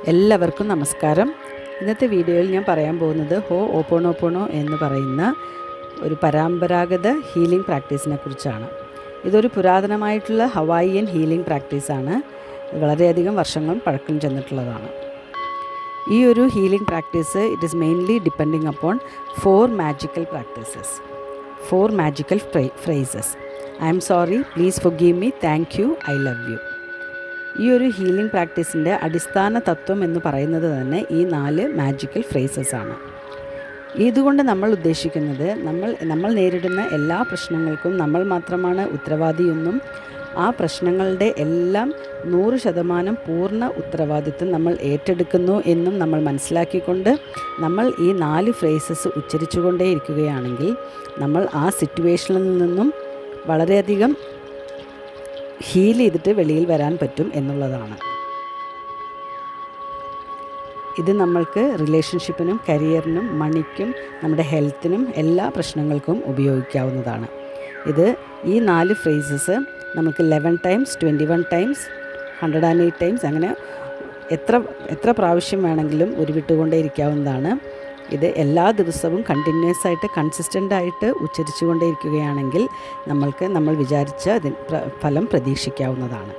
എല്ലാവർക്കും നമസ്കാരം. ഇന്നത്തെ വീഡിയോയിൽ ഞാൻ പറയാൻ പോകുന്നത് ഹോ'ഓപോണോപോണോ എന്ന് പറയുന്ന ഒരു പരമ്പരാഗത ഹീലിംഗ് പ്രാക്ടീസിനെ കുറിച്ചാണ്. ഇതൊരു പുരാതനമായിട്ടുള്ള ഹവായിയൻ ഹീലിംഗ് പ്രാക്ടീസാണ്. വളരെയധികം വർഷങ്ങൾ പഴക്കം ചെന്നിട്ടുള്ളതാണ്. ഈ ഒരു healing practice it is mainly depending upon 4 magical practices, 4 magical phrases. I am sorry, please forgive me, thank you, I love you. ഈ ഒരു ഹീലിംഗ് പ്രാക്ടീസിൻ്റെ അടിസ്ഥാന തത്വം എന്ന് പറയുന്നത് തന്നെ ഈ 4 മാജിക്കൽ ഫ്രേസസ് ആണ്. ഇതുകൊണ്ട് നമ്മൾ ഉദ്ദേശിക്കുന്നത് നമ്മൾ നേരിടുന്ന എല്ലാ പ്രശ്നങ്ങൾക്കും നമ്മൾ മാത്രമാണ് ഉത്തരവാദിയെന്നും ആ പ്രശ്നങ്ങളുടെ എല്ലാം 100% പൂർണ്ണ ഉത്തരവാദിത്വം നമ്മൾ ഏറ്റെടുക്കുന്നു എന്നും നമ്മൾ മനസ്സിലാക്കിക്കൊണ്ട് നമ്മൾ ഈ 4 ഫ്രേസസ് ഉച്ചരിച്ചുകൊണ്ടേയിരിക്കുകയാണെങ്കിൽ നമ്മൾ ആ സിറ്റുവേഷനിൽ നിന്നും വളരെയധികം ഹീൽ ചെയ്തിട്ട് വെളിയിൽ വരാൻ പറ്റും എന്നുള്ളതാണ്. ഇത് നമ്മൾക്ക് റിലേഷൻഷിപ്പിനും കരിയറിനും മണിക്കും നമ്മുടെ ഹെൽത്തിനും എല്ലാ പ്രശ്നങ്ങൾക്കും ഉപയോഗിക്കാവുന്നതാണ്. ഈ 4 ഫ്രേസസ് നമുക്ക് 11 ടൈംസ്, 21 ടൈംസ്, 108 ടൈംസ് അങ്ങനെ എത്ര പ്രാവശ്യം വേണമെങ്കിലും ഉരുവിട്ടുകൊണ്ടേ ഇരിക്കാവുന്നതാണ്. ഇത് എല്ലാ ദിവസവും കണ്ടിന്യൂസ് ആയിട്ട് കൺസിസ്റ്റൻ്റായിട്ട് ഉച്ചരിച്ചുകൊണ്ടേ ഇരിക്കുകയാണെങ്കിൽ നമ്മൾ വിചാരിച്ച ഫലം പ്രതീക്ഷിക്കാവുന്നതാണ്.